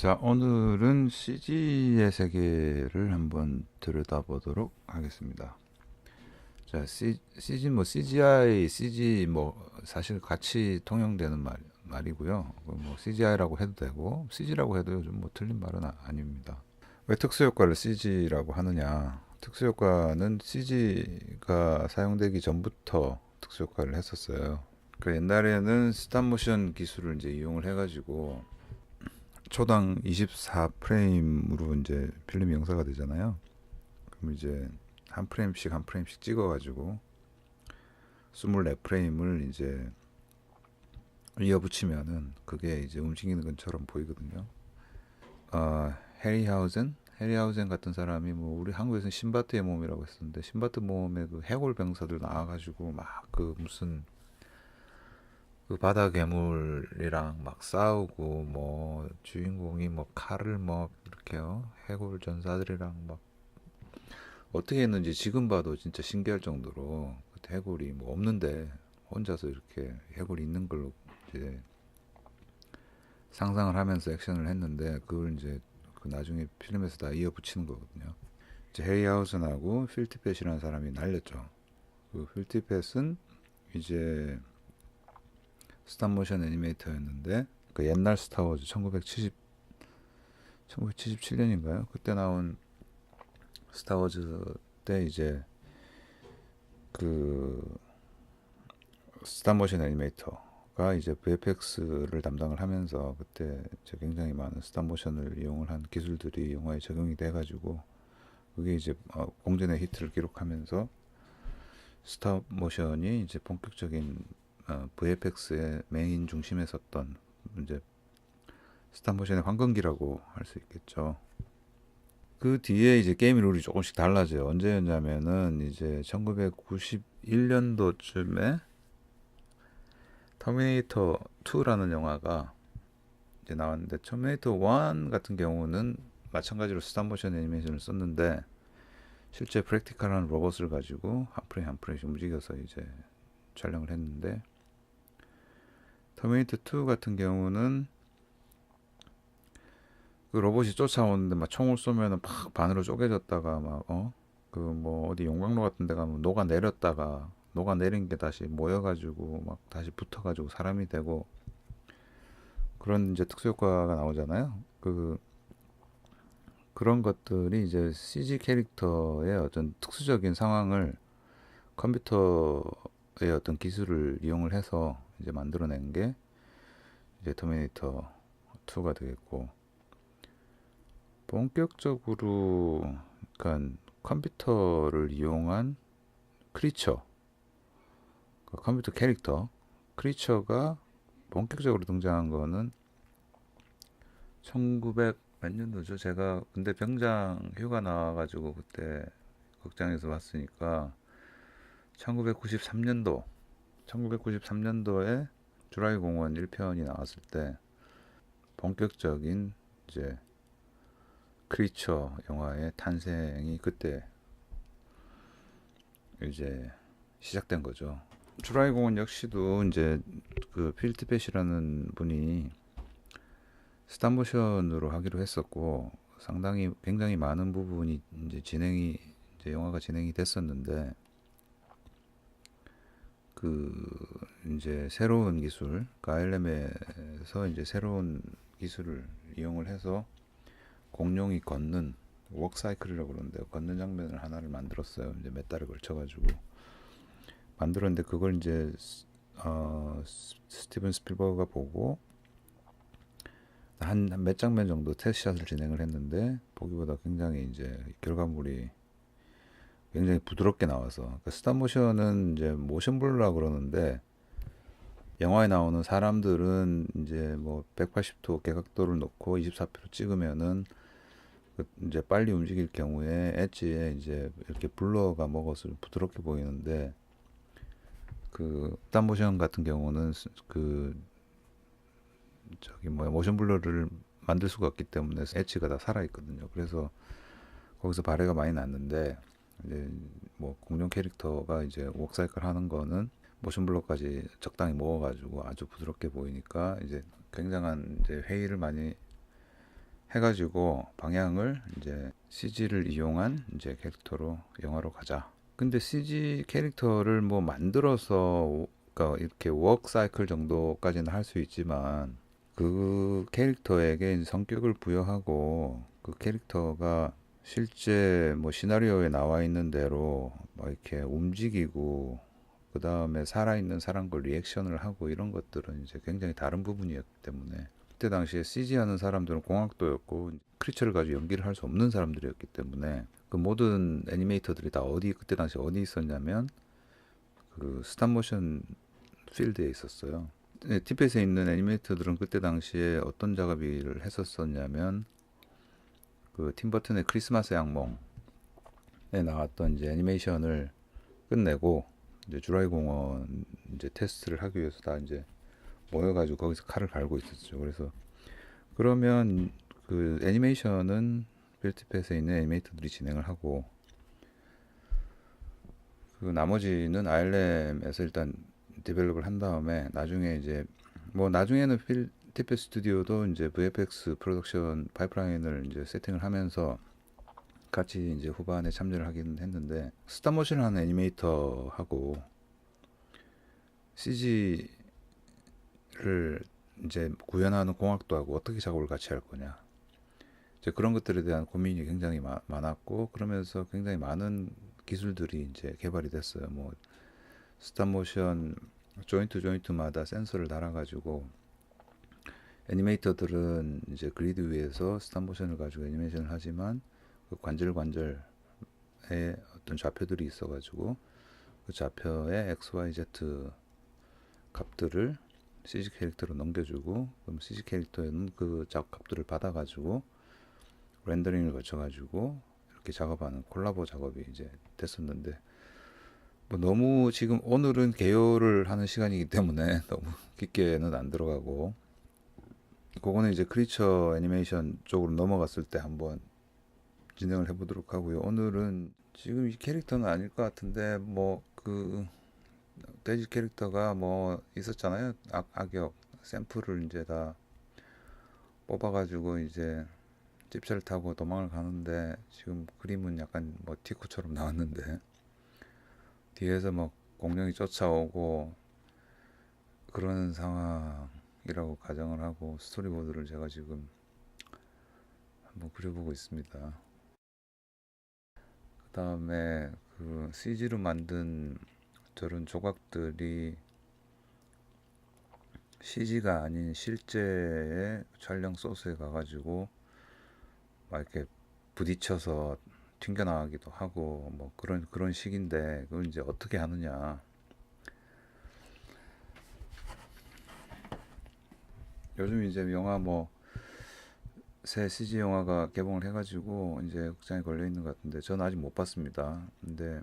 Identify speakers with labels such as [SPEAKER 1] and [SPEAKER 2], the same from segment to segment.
[SPEAKER 1] 자, 오늘은 CG의 세계를 한번 들여다보도록 하겠습니다. 자, CG CGI, CG 사실 같이 통용되는 말이고요. CGI라고 해도 되고 CG라고 해도 요즘 틀린 말은 아닙니다. 왜 특수효과를 CG라고 하느냐? 특수효과는 CG가 사용되기 전부터 특수효과를 했었어요. 그 옛날에는 스탑모션 기술을 이제 이용을 해가지고 초당 24프레임으로 이제 필름이 영사가 되잖아요. 그럼 이제 한 프레임씩 찍어가지고 24프레임을 이제 이어붙이면은 그게 이제 움직이는 것처럼 보이거든요. 해리하우젠 같은 사람이 우리 한국에서는 신바트의 몸이라고 했었는데, 신바트 몸에 그 해골 병사들 나와가지고 막 그 무슨 그 바다 괴물이랑 막 싸우고, 주인공이 칼을 이렇게요, 해골 전사들이랑 막 어떻게 했는지 지금 봐도 진짜 신기할 정도로, 그때 해골이 없는데 혼자서 이렇게 해골이 있는 걸로 이제 상상을 하면서 액션을 했는데, 그걸 이제 그 나중에 필름에서 다 이어붙이는 거거든요. 이제 헤리하우슨하고 필티펫이라는 사람이 날렸죠. 그 필티펫은 이제 스탑모션 애니메이터였는데, 그 옛날 스타워즈 1977년인가요? 그때 나온 스타워즈 때 이제 그 스탑모션 애니메이터가 이제 VFX를 담당을 하면서, 그때 이제 굉장히 많은 스탑모션을 이용을 한 기술들이 영화에 적용이 돼가지고, 그게 이제 공전의 히트를 기록하면서 스탑모션이 이제 본격적인 VFX의 메인 중심에 섰던 이제 스탑모션의 황금기라고 할 수 있겠죠. 그 뒤에 이제 게임 룰이 조금씩 달라져요. 언제였냐면은 이제 1991년도쯤에 터미네이터 2라는 영화가 이제 나왔는데, 터미네이터 1 같은 경우는 마찬가지로 스탑모션 애니메이션을 썼는데, 실제 프랙티컬한 로봇을 가지고 한 프레임 한 프레임씩 움직여서 이제 촬영을 했는데, 터미네이터 2 같은 경우는 그 로봇이 쫓아오는데 막 총을 쏘면은 팍 반으로 쪼개졌다가 어디 용광로 같은 데 가면 녹아 내렸다가, 녹아 내린 게 다시 모여가지고 막 다시 붙어가지고 사람이 되고, 그런 이제 특수효과가 나오잖아요. 그런 것들이 이제 CG 캐릭터의 어떤 특수적인 상황을 컴퓨터의 어떤 기술을 이용을 해서 이제 만들어낸 게 이제 터미네이터 2가 되겠고, 본격적으로 그러니까 컴퓨터를 이용한 크리처, 그 컴퓨터 캐릭터 크리처가 본격적으로 등장한 거는 1900 몇 년도죠? 제가 근데 병장 휴가 나와가지고 그때 극장에서 봤으니까 1993년도에 주라기 공원 1편이 나왔을 때 본격적인 이제 크리처 영화의 탄생이 그때 이제 시작된 거죠. 주라기 공원 역시도 이제 그 필티펫이라는 분이 스탑모션으로 하기로 했었고, 상당히 굉장히 많은 부분이 이제 영화가 진행이 됐었는데, 그 이제 새로운 기술, 가일렘에서 이제 새로운 기술을 이용을 해서 공룡이 걷는 웍사이클이라고 그러는데요. 걷는 장면을 하나를 만들었어요. 이제 몇 달을 걸쳐가지고 만들었는데, 그걸 이제 스티븐 스필버그가 보고 한 몇 장면 정도 테스트샷을 진행을 했는데, 보기보다 굉장히 이제 결과물이 굉장히 부드럽게 나와서, 그러니까 스탑모션은 이제 모션 블러라 그러는데, 영화에 나오는 사람들은 이제 180도 개각도를 놓고 24표로 찍으면은 이제 빨리 움직일 경우에 엣지에 이제 이렇게 블러가 먹어서 부드럽게 보이는데, 그 스탑모션 같은 경우는 모션 블러를 만들 수가 없기 때문에 엣지가 다 살아 있거든요. 그래서 거기서 발해가 많이 났는데, 이제 공룡 캐릭터가 이제 웍사이클 하는 거는 모션 블러까지 적당히 먹어가지고 아주 부드럽게 보이니까 이제 굉장한 이제 회의를 많이 해가지고 방향을 이제 CG를 이용한 이제 캐릭터로 영화로 가자. 근데 CG 캐릭터를 뭐 만들어서 그러니까 이렇게 워크 사이클 정도까지는 할 수 있지만 그 캐릭터에게 성격을 부여하고 그 캐릭터가 실제 뭐 시나리오에 나와 있는 대로 뭐 이렇게 움직이고 그 다음에 살아있는 사람과 리액션을 하고 이런 것들은 이제 굉장히 다른 부분이었기 때문에 그때 당시에 CG 하는 사람들은 공학도였고 크리처를 가지고 연기를 할 수 없는 사람들이었기 때문에 그 모든 애니메이터들이 다 어디 그때 당시 어디 있었냐면 그 스탑모션 필드에 있었어요. 네, 티벳에 있는 애니메이터들은 그때 당시에 어떤 작업을 했었었냐면 그 팀버튼의 크리스마스 양몽에 나왔던 이제 애니메이션을 끝내고 이제 주라기 공원 이제 테스트를 하기 위해서 다 이제 모여가지고 거기서 칼을 갈고 있었죠. 그래서 그러면 그 애니메이션은 빌티펫에 있는 애니메이터들이 진행을 하고 그 나머지는 ILM에서 일단 디벨롭을 한 다음에 나중에 이제 뭐 나중에는 빌티펫 스튜디오도 이제 VFX 프로덕션 파이프라인을 이제 세팅을 하면서 같이 이제 후반에 참여를 하긴 했는데 스탑모션을 하는 애니메이터하고 CG를 이제 구현하는 공학도하고 어떻게 작업을 같이 할 거냐 이제 그런 것들에 대한 고민이 굉장히 많았고 그러면서 굉장히 많은 기술들이 이제 개발이 됐어요. 뭐 스탑모션 조인트마다 센서를 달아가지고 애니메이터들은 이제 그리드 위에서 스탑모션을 가지고 애니메이션을 하지만 그 관절의 어떤 좌표들이 있어가지고 그 좌표에 X, Y, Z 값들을 CG 캐릭터로 넘겨주고 그럼 CG 캐릭터는 그 값들을 받아가지고 렌더링을 거쳐가지고 이렇게 작업하는 콜라보 작업이 이제 됐었는데 뭐 너무 지금 오늘은 개요를 하는 시간이기 때문에 너무 깊게는 안 들어가고 그거는 이제 크리처 애니메이션 쪽으로 넘어갔을 때 한번 진행을 해보도록 하고요. 오늘은 지금 이 캐릭터는 아닐 것 같은데 뭐 그 돼지 캐릭터가 뭐 있었잖아요. 악역 샘플을 이제 다 뽑아가지고 이제 집차를 타고 도망을 가는데 지금 그림은 약간 뭐 티코처럼 나왔는데 뒤에서 막 공룡이 쫓아오고 그런 상황이라고 가정을 하고 스토리보드를 제가 지금 한번 그려보고 있습니다. 그 다음에 그 CG로 만든 저런 조각들이 CG가 아닌 실제의 촬영 소스에 가가지고 막 이렇게 부딪혀서 튕겨나가기도 하고 뭐 그런 식인데 그걸 이제 어떻게 하느냐. 요즘 이제 영화 뭐 새 CG 영화가 개봉을 해가지고 이제 극장에 걸려 있는 것 같은데 저는 아직 못 봤습니다. 근데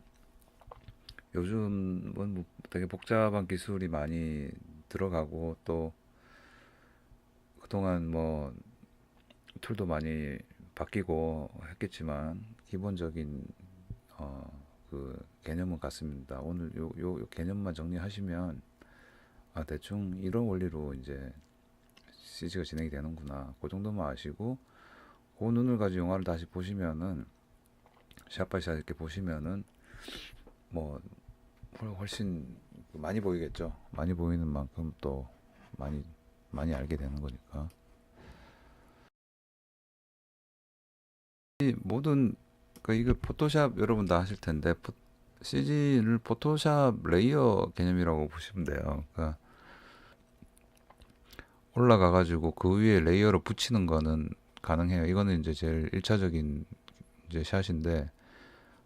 [SPEAKER 1] 요즘은 뭐 되게 복잡한 기술이 많이 들어가고 또 그동안 뭐 툴도 많이 바뀌고 했겠지만 기본적인 그 개념은 같습니다. 오늘 요 개념만 정리하시면 아 대충 이런 원리로 이제 CG가 진행이 되는구나. 그 정도만 아시고 그 눈을 가지고 영화를 다시 보시면은 샷바이샷 이렇게 보시면은 뭐 훨씬 많이 보이겠죠. 많이 보이는 만큼 또 많이 많이 알게 되는 거니까. 이 모든 그러니까 이거 포토샵 여러분 다 하실 텐데 CG를 포토샵 레이어 개념이라고 보시면 돼요. 그러니까 올라가 가지고 그 위에 레이어를 붙이는 거는 가능해요. 이거는 이제 제일 1차적인 이제 샷인데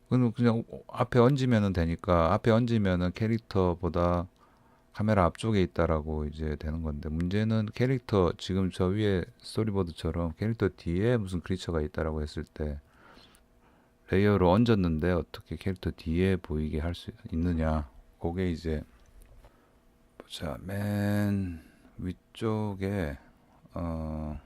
[SPEAKER 1] 그건 그냥 앞에 얹으면 되니까 앞에 얹으면은 캐릭터보다 카메라 앞쪽에 있다라고 이제 되는 건데 문제는 캐릭터 지금 저 위에 스토리보드처럼 캐릭터 뒤에 무슨 크리처가 있다라고 했을 때 레이어로 얹었는데 어떻게 캐릭터 뒤에 보이게 할 수 있느냐. 그게 이제 보자 맨 위쪽에 어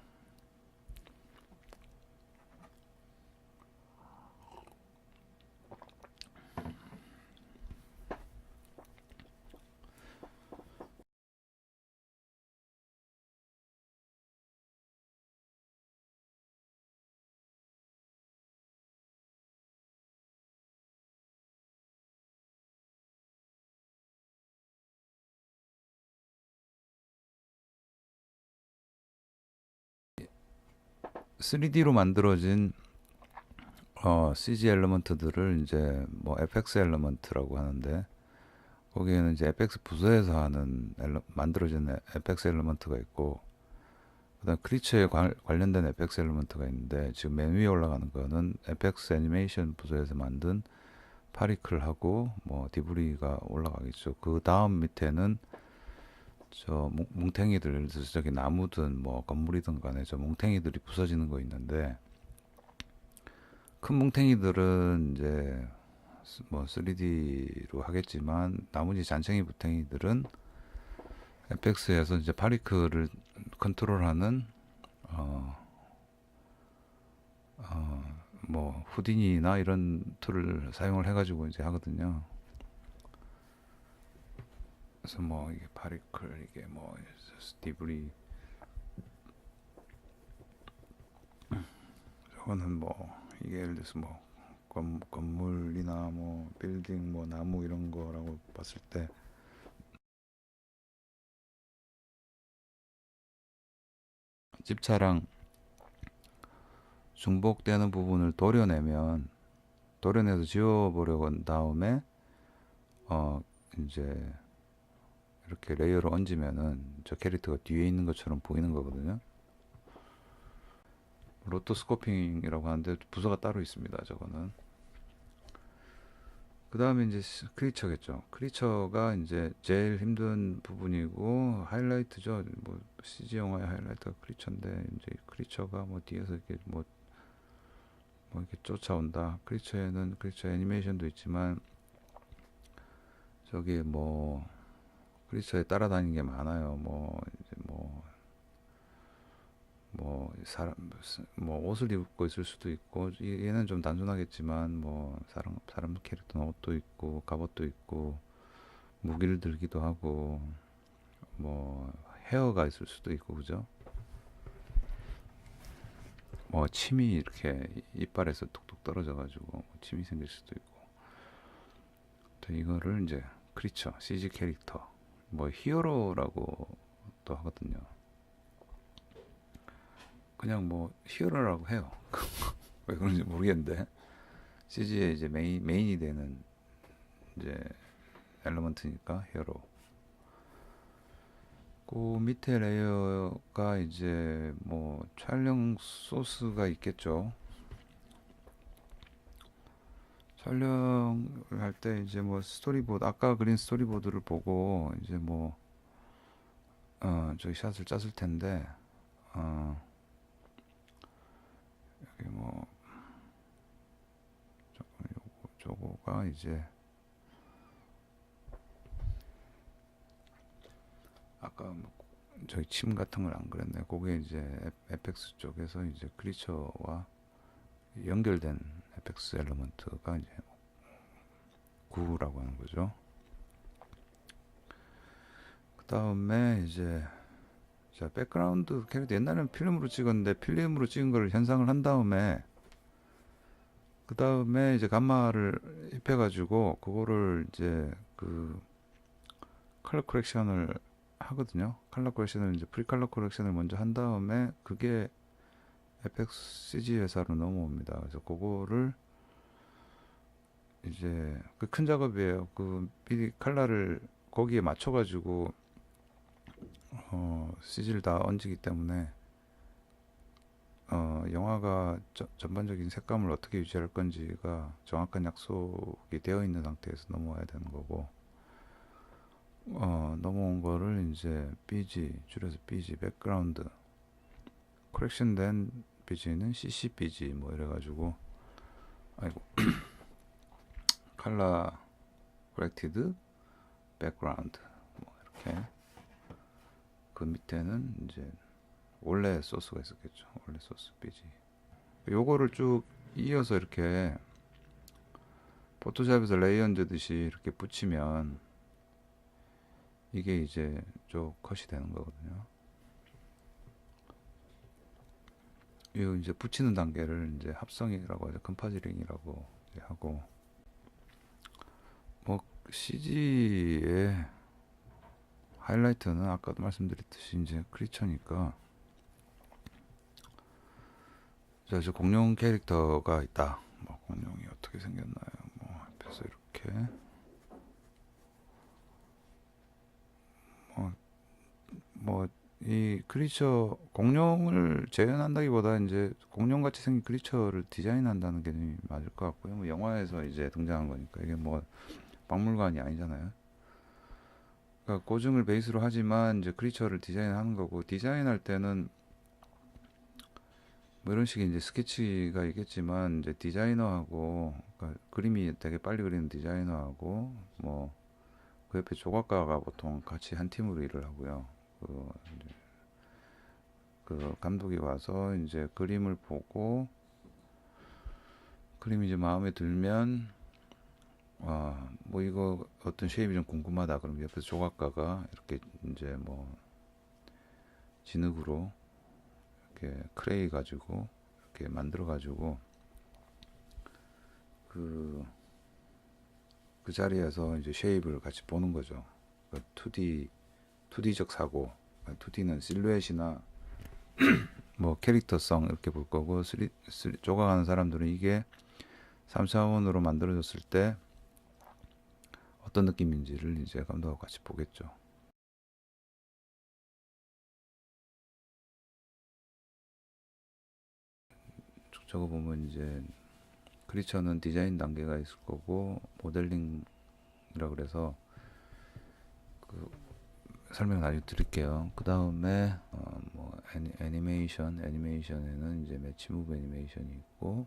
[SPEAKER 1] 3D로 만들어진 CG 엘리먼트들을 이제 뭐 FX 엘리먼트라고 하는데, 거기에는 이제 FX 부서에서 하는 만들어진 FX 엘리먼트가 있고, 그다음 크리처에 관련된 FX 엘리먼트가 있는데, 지금 맨 위에 올라가는 거는 FX 애니메이션 부서에서 만든 파리클하고 뭐 디브리가 올라가겠죠. 그 다음 밑에는 저 뭉탱이들, 예를 들어서 저기 나무든 뭐 건물이든 간에 저 뭉탱이들이 부서지는 거 있는데, 큰 뭉탱이들은 이제 뭐 3D로 하겠지만, 나머지 잔챙이 뭉탱이들은 FX에서 이제 파리클을 컨트롤하는 어, 뭐 후디니나 이런 툴을 사용을 해가지고 이제 하거든요. 그래서 뭐 이게 파리클, 이게 뭐 디브리, 저거는 뭐 이게 예를 들어서 뭐 건물이나 뭐 빌딩, 뭐 나무 이런 거라고 봤을 때, 집차랑 중복되는 부분을 도려내서 지워보려고 한 다음에 어 이제 이렇게 레이어를 얹으면은 저 캐릭터가 뒤에 있는 것처럼 보이는 거거든요. 로토스코핑이라고 하는데 부서가 따로 있습니다. 저거는. 그 다음에 이제 크리처겠죠. 크리처가 이제 제일 힘든 부분이고 하이라이트죠. 뭐 CG 영화의 하이라이트가 크리처인데, 이제 크리처가 뭐 뒤에서 이렇게 뭐 이렇게 쫓아온다. 크리처에는 크리처 애니메이션도 있지만, 저기 뭐 크리처에 따라다니는 게 많아요. 뭐 이제 뭐 사람 뭐 옷을 입고 있을 수도 있고, 얘는 좀 단순하겠지만 뭐 사람 캐릭터는 옷도 있고 갑옷도 있고 무기를 들기도 하고, 뭐 헤어가 있을 수도 있고, 그죠? 뭐 침이 이렇게 이빨에서 뚝뚝 떨어져 가지고 뭐 침이 생길 수도 있고. 또 이거를 이제 크리처 CG 캐릭터, 뭐 히어로라고 또 하거든요. 그냥 뭐 히어로라고 해요. 왜 그런지 모르겠는데, CG에 이제 메인이 되는 이제 엘리먼트니까 히어로. 그 밑에 레이어가 이제 뭐 촬영 소스가 있겠죠. 촬영을 할 때 이제 뭐 스토리보드, 아까 그린 스토리보드를 보고 이제 뭐 저기 샷을 짰을 텐데, 어 여기 뭐 저거가 이제 아까 뭐 저기 침 같은 걸 안 그렸네. 그게 이제 FX 쪽에서 이제 크리처와 연결된 FX 엘리먼트가 이제 구라고 하는 거죠. 그 다음에 이제 자, 백그라운드 캐릭터, 옛날에는 필름으로 찍었는데 필름으로 찍은 걸 현상을 한 다음에, 그 다음에 이제 감마를 입혀가지고 그거를 이제 그 컬러 코렉션을 하거든요. 컬러 코렉션을 이제 프리컬러 코렉션을 먼저 한 다음에 그게 FX CG 회사로 넘어옵니다. 그래서 그거를 이제 그 큰 작업이에요. 그 미리 컬러를 거기에 맞춰가지고 CG를 다 얹기 때문에 영화가 전반적인 색감을 어떻게 유지할 건지가 정확한 약속이 되어 있는 상태에서 넘어와야 되는 거고, 넘어온 거를 이제 BG, 줄여서 BG, 백그라운드, 코렉션된 BG는 CCBG 뭐 이래가지고, 아이고, 컬러 코렉티드 백그라운드 뭐 이렇게. 그 밑에는 이제 원래 소스가 있었겠죠. 원래 소스 BG. 요거를 쭉 이어서 이렇게 포토샵에서 레이어 얹듯이 이렇게 붙이면 이게 이제 쭉 컷이 되는 거거든요. 이 이제 붙이는 단계를 이제 합성이라고 하죠. 컴파지링이라고 하고, 뭐 CG의 하이라이트는 아까도 말씀드렸듯이 이제 크리처니까 저 공룡 캐릭터가 있다. 뭐 공룡이 어떻게 생겼나요? 뭐 앞에서 이렇게 뭐 이 크리처 공룡을 재현한다기보다 이제 공룡같이 생긴 크리처를 디자인한다는 개념이 맞을 것 같고요. 뭐 영화에서 이제 등장한 거니까 이게 뭐 박물관이 아니잖아요. 그러니까 고증을 베이스로 하지만 이제 크리처를 디자인하는 거고 디자인할 때는 뭐 이런 식의 이제 스케치가 있겠지만 이제 디자이너하고 그러니까 그림이 되게 빨리 그리는 디자이너하고 뭐 그 옆에 조각가가 보통 같이 한 팀으로 일을 하고요. 그, 그 감독이 와서 이제 그림을 보고 그림이 이제 마음에 들면 뭐 이거 어떤 쉐입이 좀 궁금하다 그럼 옆에서 조각가가 이렇게 이제 뭐 진흙으로 이렇게 크레이 가지고 이렇게 만들어 가지고 그, 그 자리에서 이제 쉐입을 같이 보는 거죠. 그러니까 2D적 사고. 2D는 실루엣이나 뭐 캐릭터성 이렇게 볼 거고 조각하는 사람들은 이게 3차원으로 만들어졌을 때 어떤 느낌인지를 이제 감독하고 같이 보겠죠. 저거 보면 이제 크리처는 디자인 단계가 있을 거고 모델링이라 그래서 그 설명 나중에 드릴게요. 그 다음에 뭐 애니메이션에는 이제 매치 무브 애니메이션이 있고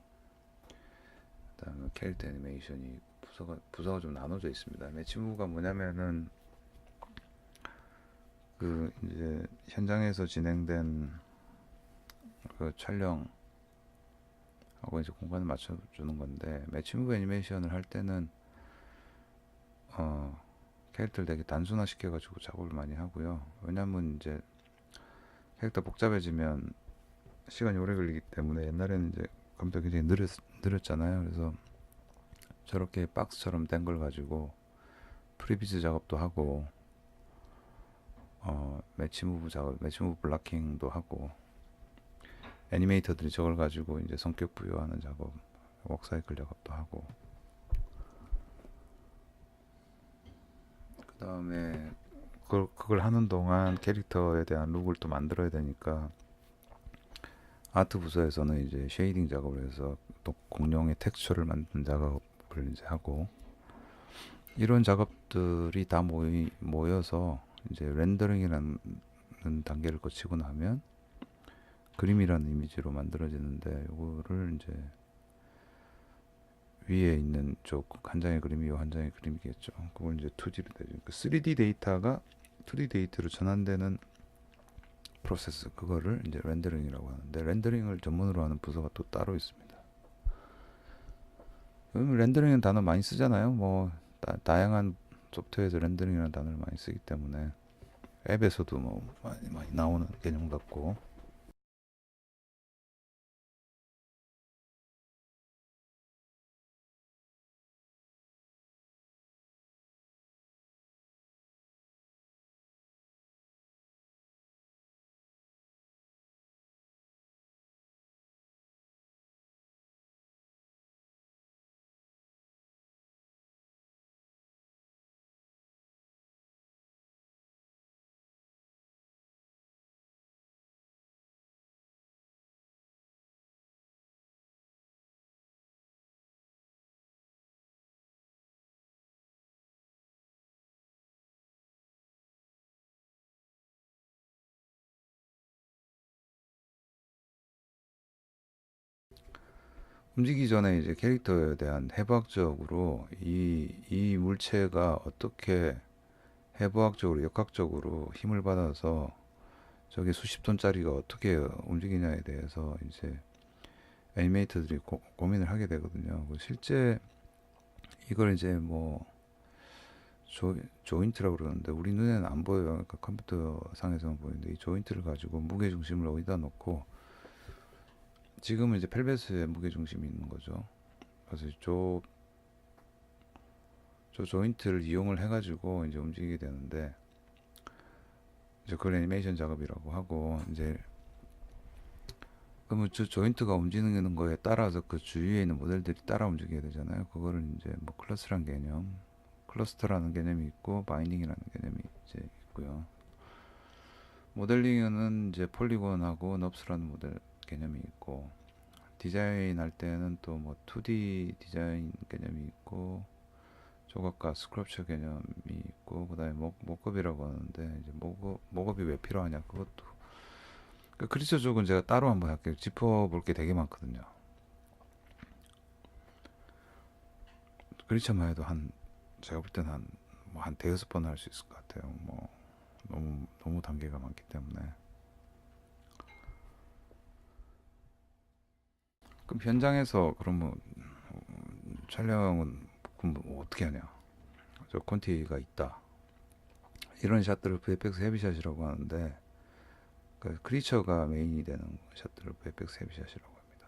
[SPEAKER 1] 그다음에 캐릭터 애니메이션이 부서가 좀 나눠져 있습니다. 매치 무브가 뭐냐면은 그 이제 현장에서 진행된 그 촬영하고 이제 공간을 맞춰주는 건데 매치 무브 애니메이션을 할 때는 캐릭터를 되게 단순화 시켜가지고 작업을 많이 하고요. 왜냐면 이제 캐릭터 복잡해지면 시간이 오래 걸리기 때문에 옛날에는 이제 컴퓨터 굉장히 느렸잖아요. 그래서 저렇게 박스처럼 된 걸 가지고 프리비즈 작업도 하고 매치 무브 블락킹도 하고 애니메이터들이 저걸 가지고 이제 성격 부여하는 작업, 웍사이클 작업도 하고 그 다음에 그걸 하는 동안 캐릭터에 대한 룩을 또 만들어야 되니까 아트 부서에서는 이제 쉐이딩 작업을 해서 또 공룡의 텍스처를 만드는 작업을 이제 하고 이런 작업들이 다 모여서 이제 렌더링이라는 단계를 거치고 나면 그림이라는 이미지로 만들어지는데 이거를 이제 위에 있는 쪽 한 장의 그림이 한 장의 그림이겠죠. 그걸 이제 2D로 되죠. 3D 데이터가 2D 데이터로 전환되는 프로세스 그거를 이제 렌더링이라고 하는데 렌더링을 전문으로 하는 부서가 또 따로 있습니다. 렌더링은 단어 많이 쓰잖아요. 뭐 다양한 소프트웨어에서 렌더링이라는 단어를 많이 쓰기 때문에 앱에서도 뭐 많이 나오는 개념 같고 움직이기 전에 이제 캐릭터에 대한 해부학적으로 이 물체가 어떻게 해부학적으로 역학적으로 힘을 받아서 저게 수십 톤짜리가 어떻게 움직이냐에 대해서 이제 애니메이터들이 고민을 하게 되거든요. 실제 이걸 이제 뭐 조인트라고 그러는데 우리 눈에는 안 보여요. 그러니까 컴퓨터 상에서만 보이는데 이 조인트를 가지고 무게 중심을 어디다 놓고 지금은 이제 펠벳에 무게 중심이 있는 거죠. 그래서 저 조인트를 이용을 해가지고 이제 움직이게 되는데 이제 그걸 애니메이션 작업이라고 하고 이제 그러면 저 조인트가 움직이는 거에 따라서 그 주위에 있는 모델들이 따라 움직여야 되잖아요. 그거를 이제 뭐 클러스라는 개념, 클러스터라는 개념이 있고 바이닝이라는 개념이 이제 있고요. 모델링은 이제 폴리곤하고 넙스라는 모델 개념이 있고, 디자인 할 때는 또 뭐 2D 디자인 개념이 있고, 조각과 스크럽처 개념이 있고, 그다음에 목업이라고 하는데, 이제 목업이 왜 필요하냐, 그것도. 그 크리처 쪽은 제가 따로 한번 할게요. 짚어볼 게 되게 많거든요. 크리처만 해도 제가 볼 때는 한 대여섯 번 할 수 있을 것 같아요. 뭐 너무 단계가 많기 때문에. 그럼 현장에서 그러면 촬영은 그럼 뭐 어떻게 하냐? 저 콘티가 있다. 이런 샷들을 VFX 헤비샷이라고 하는데, 그 크리처가 메인이 되는 샷들을 VFX 헤비샷이라고 합니다.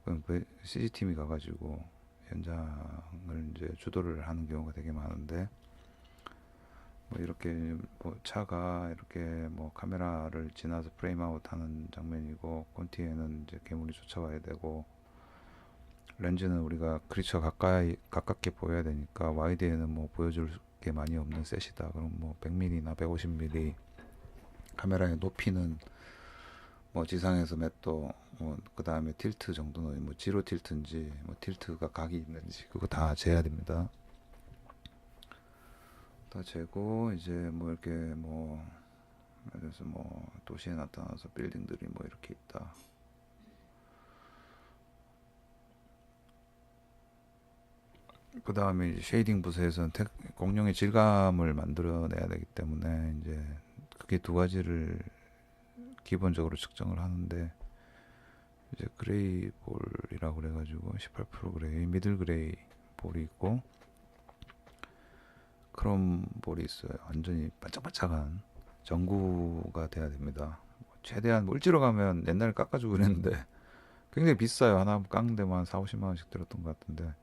[SPEAKER 1] 그럼 CG팀이 가가지고 현장을 이제 주도를 하는 경우가 되게 많은데, 뭐 이렇게 뭐 차가 이렇게 뭐 카메라를 지나서 프레임 아웃하는 장면이고, 콘티에는 이제 괴물이 쫓아와야 되고, 렌즈는 우리가 크리처 가깝게 보여야 되니까 와이드에는 뭐 보여줄 게 많이 없는 셋이다. 그럼 뭐 100mm나 150mm, 카메라의 높이는 뭐 지상에서 몇 도, 그 다음에 틸트 정도는 뭐 지로 틸트인지 뭐 틸트가 각이 있는지 그거 다 재야 됩니다. 다 재고 이제 뭐 이렇게 뭐 예를 들어서 뭐 도시에 나타나서 빌딩들이 뭐 이렇게 있다. 그 다음에 쉐이딩 부서에서는 공룡의 질감을 만들어내야 되기 때문에 이제 그게 두 가지를 기본적으로 측정을 하는데, 이제 그레이 볼이라고 그래가지고 18% 그레이, 미들 그레이 볼이 있고 크롬 볼이 있어요. 완전히 반짝반짝한 전구가 돼야 됩니다. 최대한 물지로 가면 옛날에 깎아주고 그랬는데 굉장히 비싸요. 하나 깎는데 한 4, 50만 원씩 들었던 것 같은데,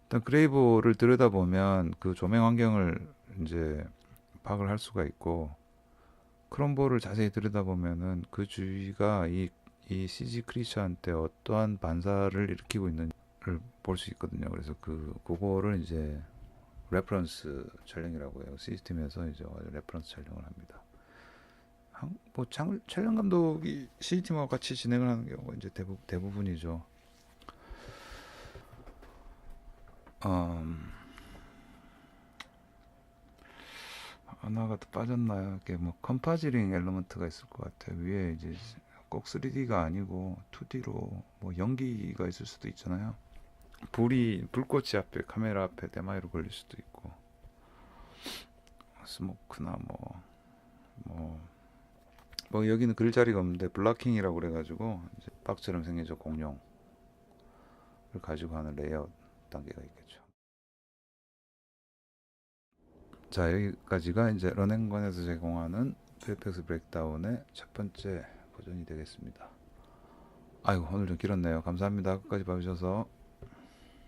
[SPEAKER 1] 일단 그레이볼을 들여다보면 그 조명 환경을 이제 파악을 할 수가 있고, 크롬볼을 자세히 들여다보면은 그 주위가 이 CG 크리처한테 어떠한 반사를 일으키고 있는지를 볼 수 있거든요. 그래서 그거를 이제 레퍼런스 촬영이라고 해요. 시스템에서 이제 레퍼런스 촬영을 합니다. 뭐 촬영 감독이 CG팀하고 같이 진행을 하는 경우가 이제 대부분이죠. 하나가 또 빠졌나요? 이게 뭐 컴파지링 엘리먼트가 있을 것 같아요. 위에 이제 꼭 3D가 아니고 2D로 뭐 연기가 있을 수도 있잖아요. 불꽃이 앞에 카메라 앞에 대마이로 걸릴 수도 있고, 스모크나 뭐 여기는 그릴 자리가 없는데 블락킹이라고 그래가지고 이제 박처럼 생긴 저 공룡을 가지고 하는 레이아웃 단계가 있겠죠. 자, 여기까지가 이제 런앤건에서 제공하는 VFX 브레이크다운의 첫 번째 버전이 되겠습니다. 아이고, 오늘 좀 길었네요. 감사합니다. 끝까지 봐주셔서.